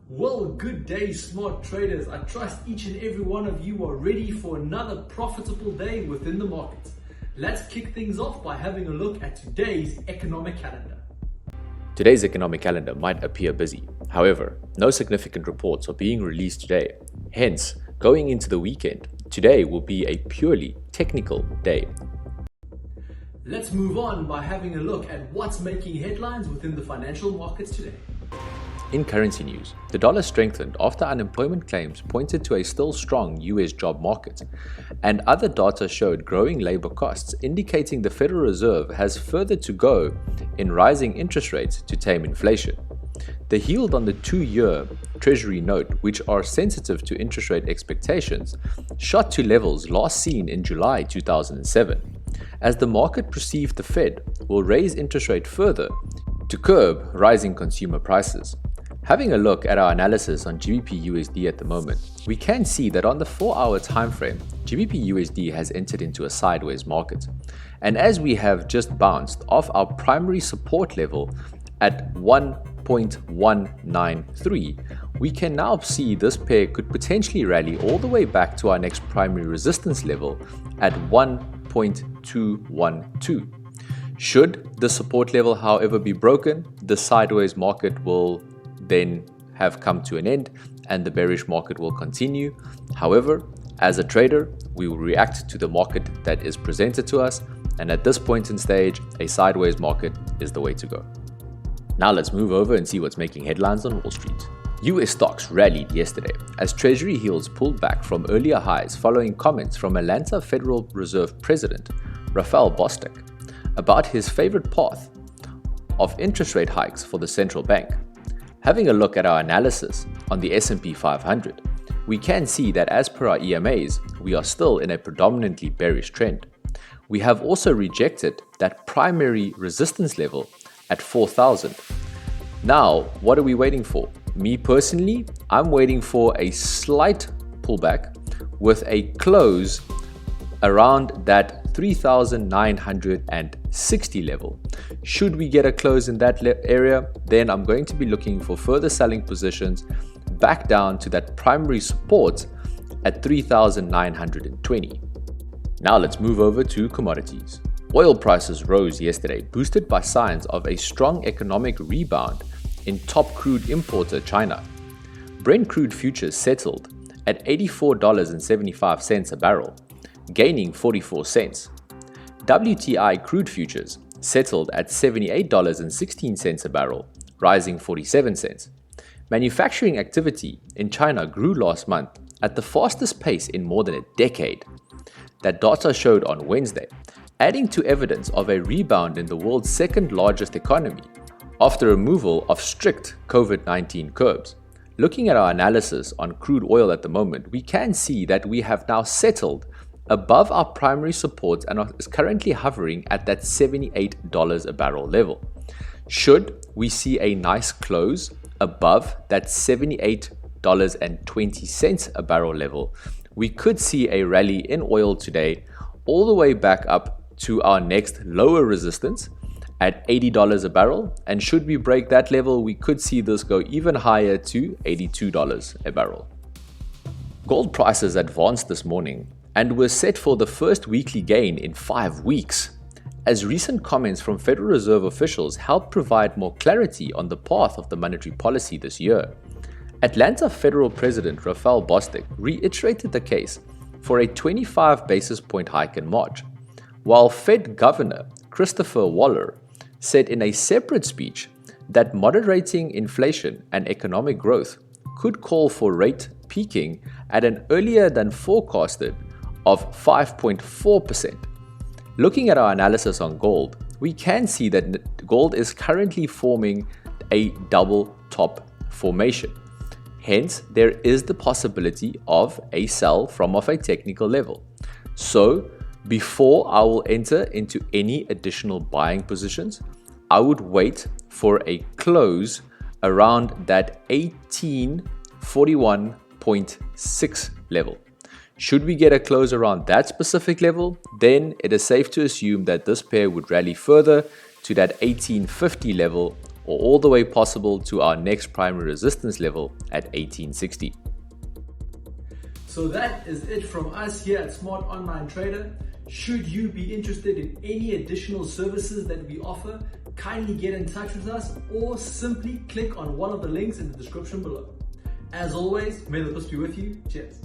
Well, good day, smart traders. I trust each and every one of you are ready for another profitable day within the market. Let's kick things off by having a look at today's economic calendar. Today's economic calendar might appear busy. However, no significant reports are being released today. Hence, going into the weekend, today will be a purely technical day. Let's move on by having a look at what's making headlines within the financial markets today. In currency news, the dollar strengthened after unemployment claims pointed to a still strong US job market, and other data showed growing labor costs, indicating the Federal Reserve has further to go in rising interest rates to tame inflation. The yield on the 2-year Treasury note, which are sensitive to interest rate expectations, shot to levels last seen in July 2007, as the market perceived the Fed will raise interest rate further to curb rising consumer prices. Having a look at our analysis on GBP/USD at the moment, we can see that on the 4-hour time frame, GBP/USD has entered into a sideways market. And as we have just bounced off our primary support level at 1.193, we can now see this pair could potentially rally all the way back to our next primary resistance level at 1.212. Should the support level, however, be broken, the sideways market will then have come to an end and the bearish market will continue. However, as a trader, we will react to the market that is presented to us, and at this point in stage, a sideways market is the way to go. Now let's move over and see what's making headlines on Wall Street. US stocks rallied yesterday as Treasury yields pulled back from earlier highs following comments from Atlanta Federal Reserve President Francois Bostic about his favorite path of interest rate hikes for the central bank. Having a look at our analysis on the S&P 500, we can see that as per our EMAs, we are still in a predominantly bearish trend. We have also rejected that primary resistance level at 4,000. Now, what are we waiting for? Me personally, I'm waiting for a slight pullback with a close around that 3,960 level. Should we get a close in that area, then I'm going to be looking for further selling positions back down to that primary support at 3,920. Now let's move over to commodities. Oil prices rose yesterday, boosted by signs of a strong economic rebound in top crude importer China. Brent crude futures settled at $84.75 a barrel, gaining 44 cents. WTI crude futures settled at $78.16 a barrel, rising 47 cents. Manufacturing activity in China grew last month at the fastest pace in more than a decade. That data showed on Wednesday, adding to evidence of a rebound in the world's second largest economy after removal of strict COVID-19 curbs. Looking at our analysis on crude oil at the moment, we can see that we have now settled above our primary support and is currently hovering at that $78 a barrel level. Should we see a nice close above that $78.20 a barrel level, we could see a rally in oil today all the way back up to our next lower resistance at $80 a barrel, and should we break that level, we could see this go even higher to $82 a barrel. Gold prices advanced this morning and were set for the first weekly gain in 5 weeks, as recent comments from Federal Reserve officials helped provide more clarity on the path of the monetary policy this year. Atlanta Federal President Francois Bostic reiterated the case for a 25 basis point hike in March, while Fed Governor Christopher Waller said in a separate speech that moderating inflation and economic growth could call for rate peaking at an earlier than forecasted of 5.4%. Looking at our analysis on gold, we can see that gold is currently forming a double top formation. Hence, there is the possibility of a sell from off a technical level. So, before I will enter into any additional buying positions, I would wait for a close around that 1841.6 level. Should we get a close around that specific level, then it is safe to assume that this pair would rally further to that 1850 level, or all the way possible to our next primary resistance level at 1860. So that is it from us here at Smart Online Trader. Should you be interested in any additional services that we offer, kindly get in touch with us or simply click on one of the links in the description below. As always, may the best be with you. Cheers.